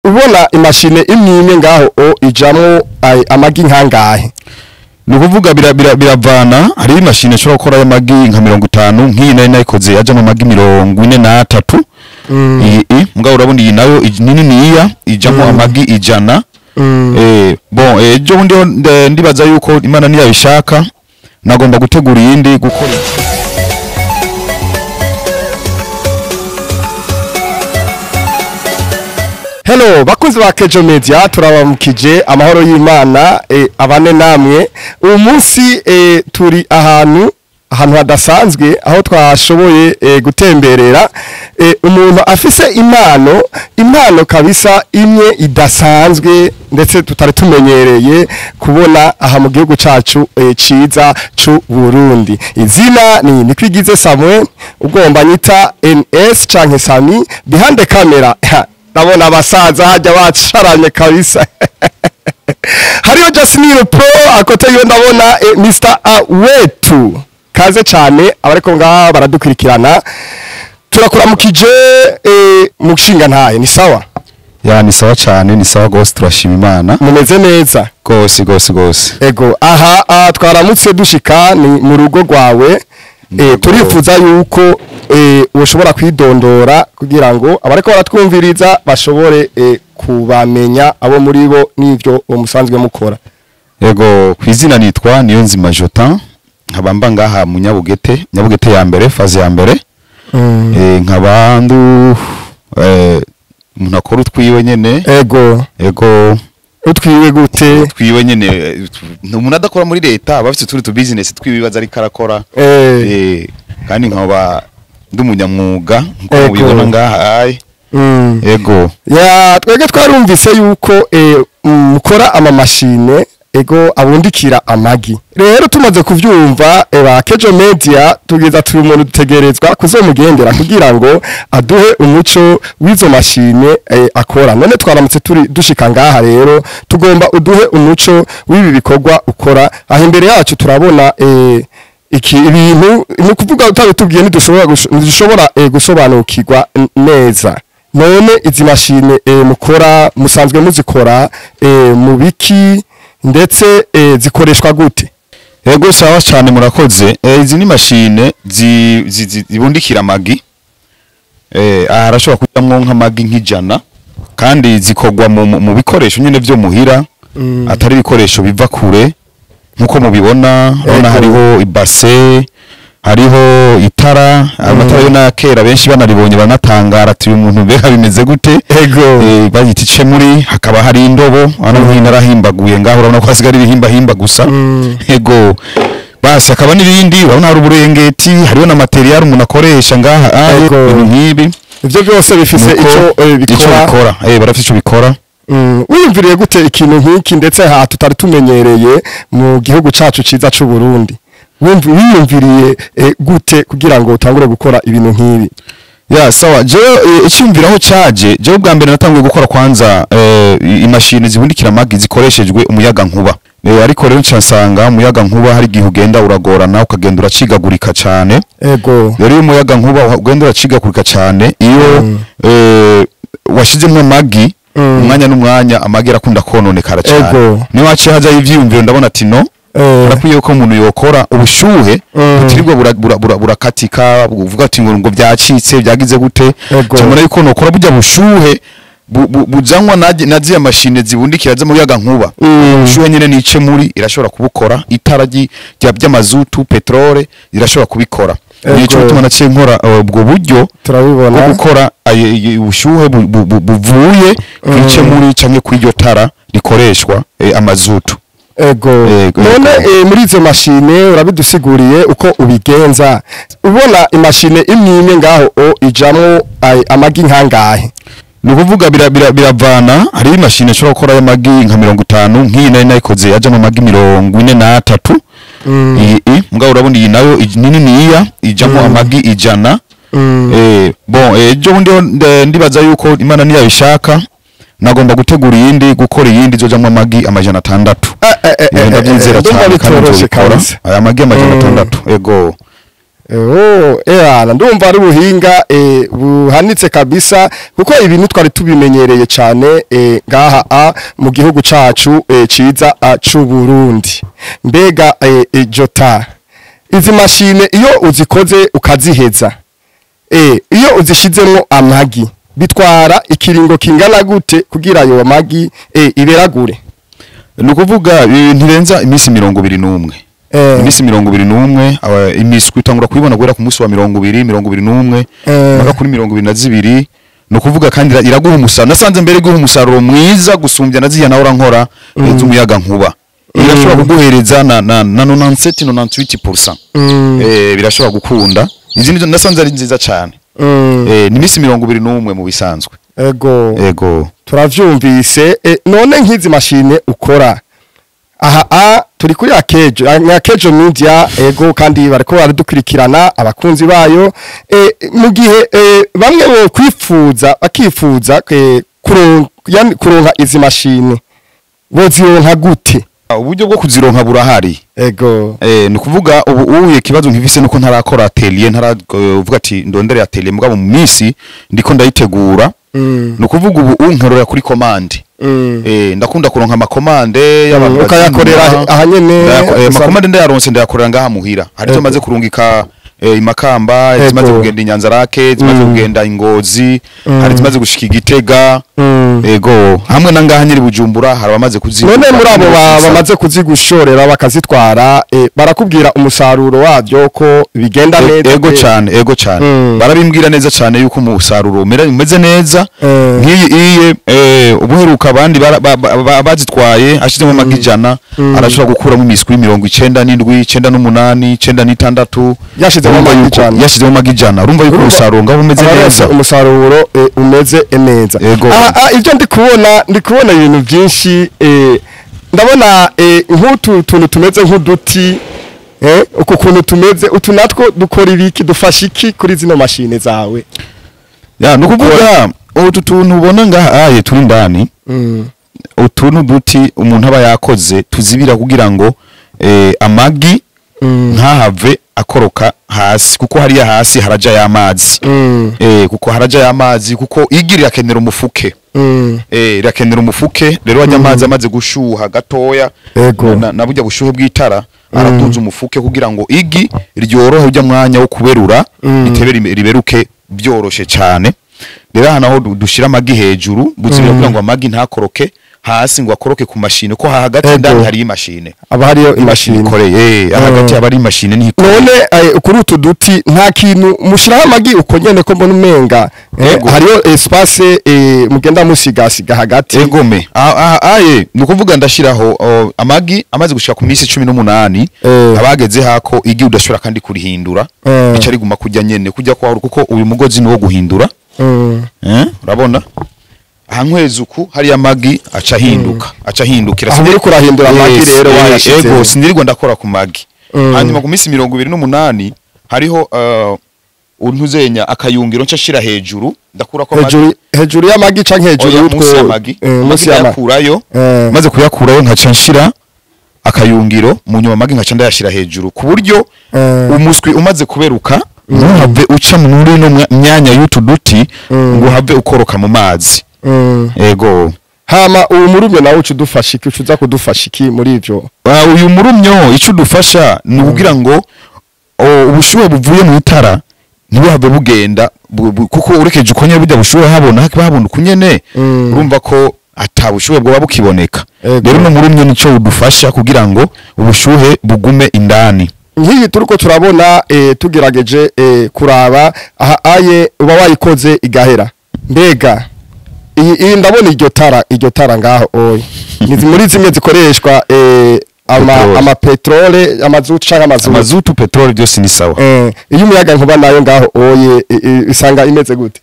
ubona imashine imwe ngaho ijamo amagi nkangahe? Nukuvuga biravana, hari imashine ishobora gukora y'amagi nka 50, nk'iyi nayo nayikoze yajamo amagi 43. Mugabo urabona iyi nayo nini niya ijamo amagi 100. Bon ejo bundi ndibaza yuko Imana niyabishaka nagomba gutegura iyindi gukora. Hello bakunzi ba Kejo Media, turabamukije amahoro y'Imana abane namwe. Uyu munsi turi ahantu hadasanzwe aho twashoboye gutemberera umuntu afise impano kabisa imwe idasanzwe ndetse tutari tumenyereye kubona aha mu gihugu cacu ciza c'u Burundi. Izina ni Nikwigize Samuel, ugomba nyita NS canke Sami, behind the camera nabona abasaza hajya bacaranye kabisa. Hariyo Jasmine Pro akote yo ndabona Mr. Awetu. Kaze cyane abariko ngaha baradukurikirana. Turakuramukije mushinga ntaye, ni sawa? Ya ni sawa cyane, ni sawa gose, turashima Imana. Mumeze neza? Gose. Ego aha twaramutse dushika ni mu rugo rwawe. Turifuza yuko ushobora kwidondora kugira ngo abariko baratwumviriza bashobore kubamenya abo muri bo n'ivyo umusanzwe mukora. Ego kwizina nitwa Niyonzima Jotin, nkabamba ngaha mu Nyabugete ya mbere, faze ya mbere. Nkabandu umuntu akora utwiwe nyene. Ego utwiwe gute? Twiwe nyene umuntu adakora muri leta abafite turi tu business twibibaza ari karakora. Kandi nkaba ndumunyamwuga nko ubibona ngaha. Ego ya twege twarumvise yuko mukora amamashine abundikira amagi. Rero tumaze kuvyumva ba Kejo Media tugeza turi umuntu dutegerezwa kuzomugendera kugira ngo aduhe umuco w'izo mashine akora. None twaramutse turi dushika ngaha, rero tugomba uduhe umuco w'ibi bikorwa ukora. Aho imbere yacu turabona iki ibintu ni kuvuga utabitubwiye ntidushobora gusobanukirwa neza. None izi mashine mukora musanzwe muzikora mu biki ndetse zikoreshwa gute? Ego sawa cyane murakoze. Izi ni mashine zibundikira amagi. Arashobora kujyamwo nk'amagi nk'ijana, kandi zikogwa mu bikoresho nyene byo muhira, atari ibikoresho biva kure nkuko mubibona. Urabona hariho ibase, hariho itara, amatara yo nakera benshi banaribonye banatangara ati uyu muntu mbega bimeze gute. Bayita icemuri, hakaba hari indobo ano narahimbaguye ngaho, urabona ko hasigara ibihimba gusa. Ego basi akaba n'ibindi, urabona hari uburengeti, hariho na material umuntu akoresha ngaha. Ibintu nk'ibi ivyo byose bifise ico bikora. Barafite ico bikora. Wiyumviriye gute ikintu nk'iki ndetse tutari tumenyereye mu gihugu cacu ciza c'u Burundi? Wiyumviriye gute kugira ngo utangure gukora ibintu nk'ibi? Ya sawa, je icyumviraho cyaje je ubwa mbere natangiye gukora kwanza imashini zibundikira amagi zikoreshejwe umuyaga nkuba. Ariko rero nsanga umuyaga nkuba hari gihe ugenda uragorana, ukagenda uracigagurika cyane. Rero umuyaga nkuba ugenda uracigagurika cyane iyo washizemo amagi umwanya n'umwanya, amagi arakunda kononekara cyane. Ni waciye haza ivyiyumviro ndabona ati no barakwiye ko umuntu yokora ubushuhe butiribwo burakatika, uvuga ati ngo byacitse byagize gute. Cyamara yuko nokora bujya bushuhe bujyanwa nazi ya mashine zibundikira za muyaga nkuba. Ubushuhe nyene nice muri irashobora kubukora, itara ry'amazutu petrole irashobora kubikora. Nico bituma naciye nkora ubwo buryo turabibona gukora ubushuhe buvuye kwice muri canke kwiryo tara rikoreshwa amazutu. None muri izo mashine urabidusiguriye uko ubigenza. Ubona imashine imwe ngaho ijamo amagi nkangahe? Nukuvuga biravana, hari imashine ishobora gukora y'amagi nka 50, nk'iyi nayo nayikoze yajamo amagi 43. Mugabo urabona iyi nayo nini niya ijamo amagi 100. Bon ejo bundi ndibaza yuko Imana niyabishaka nagomba gutegura iyindi gukora iyindi zojamwe amagi 600. Ndabyizera cyane kandi aya magi 600. Ego ndumva ari ubuhinga buhanitse kabisa kuko ibintu twari tubimenyereye cyane ngaha mu gihugu cacu ciza c'u Burundi. Mbega Jota, izi mashine iyo uzikoze ukaziheza iyo uzishizemo amagi bitwara ikiringo kingana gute kugira ayo magi iberagure? Nukuvuga ntirenza iminsi 21. Iminsi 21 imiswi itangura kubibona guhera ku munsi wa 20 maka kuri 22. Nukuvuga kandi iraguha umusaruro. Nasanze mbere guha umusaruro mwiza gusumbya naziya naho rankora z'umuyaga nkuba. Irashobora kuguhereza na 97-98%. Birashobora gukunda. Izindi nasanze ari nziza cyane. Ni iminsi 21 mu bisanzwe. Ego turavyumvise. None nk'izi mashine ukora turi kuri Akejo Media ego kandi bariko baradukurikirana abakunzi bayo mu gihe bamwe bo bakifuza kuronka izi mashine bozironka gute? Uburyo bwo kuzironka burahari. Ni kuvuga ubu ikibazo nkivise nuko ntarakora atelier ntaravuga ati ndondere atelier mugabo mu minsi ndiko ndayitegura. Ni kuvuga ubu unkerora kuri commande. Ndakunda kuronka amakomande y'abantu ukayakorera ahanyene amakomande ndayaronse ndayakorera ngaha muhira. Hari zo maze kurungika imakamba, zimaze kugenda Inyanzarake, zimaze kugenda Ingozi, hari zimaze gushika Igitega. Ego hamwe nangaha nyiri Bujumbura hari bamaze kuziga. None muri abo bamaze kuzigushorera bakazitwara barakubwira umusaruro wabyo ko bigenda neza? Ego cyane barabimbwira neza cyane yuko umusaruro umeze neza. Nkiyi ubuheruka abandi bazitwaye ashizemo magijana arashobora gukuramo imiswi 97, 98, 96 yashizemo magijana. Urumva yuko umusaruro ngabo umeze neza. Umusaruro umeze neza. Ibyo ndi kubona ibintu byinshi ndabona nk'utu tuntu tumeze nk'uduti uko kuntu tumeze utu natwo dukora ibiki dufasha iki kuri zino mashine zawe? Nukuvuga utu tuntu ubona ngaha turi ndani utuntu duti umuntu aba yakoze tuzibira kugira ngo amagi ntahave akoroka hasi kuko hariya hasi haraja y'amazi. Kuko haraja y'amazi kuko igirira kenera umufuke. Irakenera umufuke rero wajya amazi amaze gushuha gatoya nabujya bushuhe bw'itara aratunza umufuke kugira ngo igi ryorohe ujya mwanya wo kuberura riberuke byoroshe cyane. Rero hano aho dushira amagi hejuru buzibira kugira ngo amagi ntakoroke hasi ngo akoroke ku mashine ko hagati ndani hari imashine aba hariyo imashine ikoreye hagati aba ari imashine ni none kuri utu duti nta kintu mushiraho amagi uko nyene ko mbona umenga hariyo espace mugenda musigasiga hagati. Egome nukuvuga ndashiraho amagi amaze gushika ku minsi 18 abageze hako igi udashobora kandi kurihindura bica riguma kujya nyene kujya kwa kuko uyu mugozi ni wo guhindura. Urabona hankwezi uku hari amagi acahindukira sindiri kurahindura amagi rero wayashize. Ego sindirirwa ndakora ku magi. Hanyuma ku minsi 28 hariho untuzenya akayungiro nshashira hejuru ndakura ko hejuru y'amagi canke hejuru y'utwo musi yakurayo maze kuyakurayo nkaca nshira akayungiro mu nyuma amagi nkaca ndayashira hejuru ku buryo umuswi umaze kuberuka ntuhave uca muri no myanya y'utuduti ngo have ukoroka mu mazi. Ego hama uyu murumyo nawe ucudufasha iki ucuza kudufasha iki muri ivyo? Uyu murumyo ico dufasha ni kugira ngo ubushuhe buvuye mu itara ntibuhave bugenda kuko urekeje ukonye bujya bushuhe habona ukunyene urumva ko atabushuhe bwo bukiboneka. Rero no murumyo nico udufasha kugira ngo ubushuhe bugume indani. Nk'iyi turiko turabona tugerageje kuraba uba wayikoze igahera. Mbega iyi ndabona iryo tara ngaho ni muri zimwe zikoreshwa ama petrole amazutu canke amazutu petrole byose ni sawa. Iyo umuyaga nkuba nayo ngaho isanga imeze gute?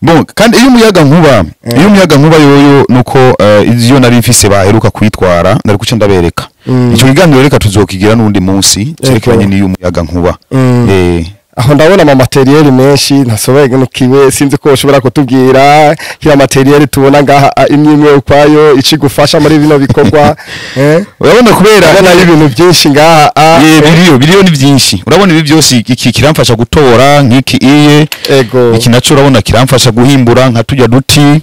Bon kandi iyo umuyaga nkuba yoyo nuko iyo nari mfise baheruka kwitwara nari kuca ndabereka ico kiganiro reka tuzokigira n'undi munsi cerekanye niyo umuyaga nkuba. aho ndabona ama materiel menshi ntasobaye nukiwe sinzi ko ushobora kutubwira kira materiel tubona ngaha imwe ukwayo ikigufasha muri bino bikorwa urabona kubera urabona ibintu byinshi ngaha biriyo ni byinshi urabona ibi byose iki kiramfasha gutora nk'iki ego iki naco urabona kiramfasha guhimbura nka tujya duti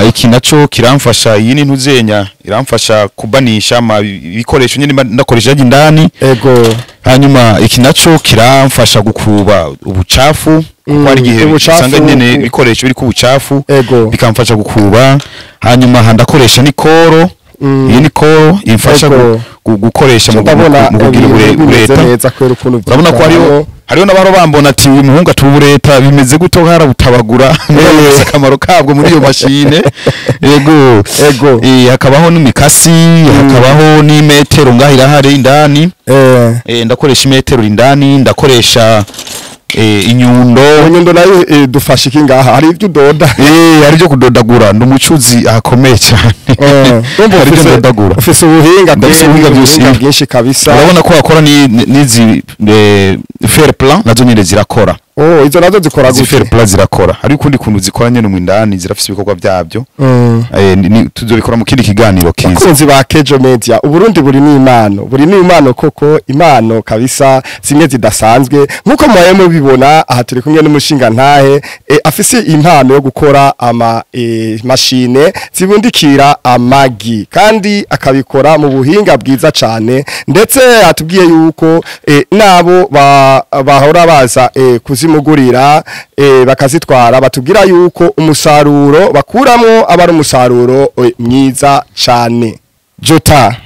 iki naco kiramfasha iyi ni ntuzenya iramfasha kubanisha ibikoresho nyine ndakoresha indani ego hanyuma iki naco kiramfasha gukuba ubucafu kuko ari gihe usanga nyene ibikoresho biri ku bucafu bikamfasha gukuba hanyuma handakoresha nikoro iyi nikoro imfasha gukoresha mu kugira ubureta urabona ko hariho n'abaro bambona ati uyu muhungu atubureta bimeze guto harabutabagura neza akamaro kabwo muri iyo mashine yego hakabaho n'imikasi hakabaho n'imetero ngahira hari indani ndakoresha imetero indani ndakoresha inyundo nayo dufasha iki ngaha hari ibyo udoda hari byo kudodagura ndumucuzi akomeye cyane hari byo ndodagura ufise ubuhinga bwinshi kabisa urabona ko akora nizi fair plan nazo nyine zirakora izo nazo zikora gute fair plan zirakora hari kundi kuntu zikora nyene mu indani zirafise ibikorwa byabyo tuzobikora mu kindi kiganiro kiza abakunzi ba Kejo Media uburundi buri n'imano koko imano kabisa zimwe zidasanzwe nkuko mwaye mubibona aha turi kumwe n'umushinga ntahe afise impano yo gukora ama machine zibundikira amagi kandi akabikora mu buhinga bwiza cyane ndetse atubwiye yuko nabo bahora baza kuzimugurira bakazitwara batubwira yuko umusaruro bakuramo abari umusaruro mwiza cyane Jota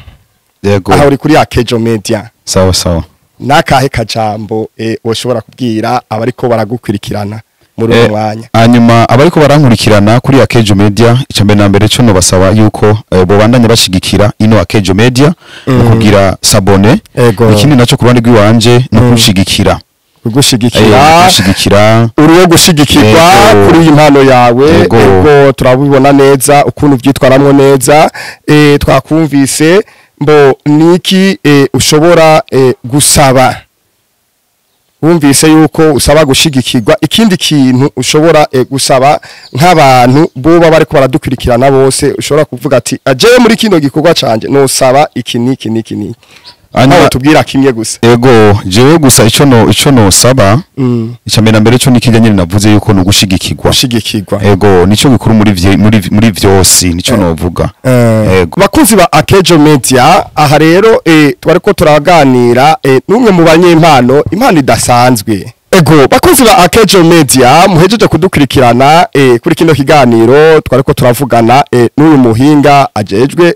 yego aho uri kuri Kejo Media sawa nakahe kajambo woshobora kubwira abariko baragukurikirana muri mwanya hanyuma abariko barankurikirana kuri Kejo Media icambe na mbere cyo no basaba yuko bobandanya bashigikira ino Kejo Media kugira sabone ikindi naco ku ruhande rw'iwanje no kushigikira uruwo gushigikirwa kuri impano yawe ego turabibona neza ukuntu byitwaramwo neza twakumvise mbo niki ushobora gusaba wumvise yuko usaba gushigikirwa ikindi kintu ushobora gusaba nk'abantu boba bariko baradukurikirana bose ushobora kuvuga ati aje muri kino gikorwa canje no saba iki niki Anya tubwira kimye gusa ego jewe gusa ico no saba icambe na mbere cyo nikijanye navuze yuko no gushigikirwa ego nico gikuru muri vyose nico novuga ego bakunzi ba Kejo Media aha rero twariko turaganira numwe mu banyempano impano idasanzwe ego bakunzi ba Kejo Media muhejeje kudukurikirana kuri kino kiganiro twariko turavugana n'uyu muhinga ajejwe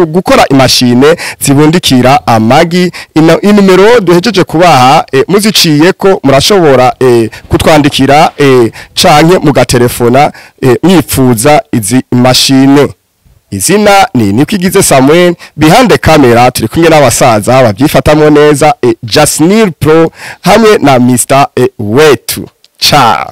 gukora imashine zibundikira amagi inimero duhejeje kubaha muziciye ko murashobora kutwandikira canke mugatelefona mwipfuza izi mashine izina ni Nikigize Samuel behind the camera turi kumwe n'abasaza babyifatamo neza Jasnir Pro hamwe na Mr. Wetu cha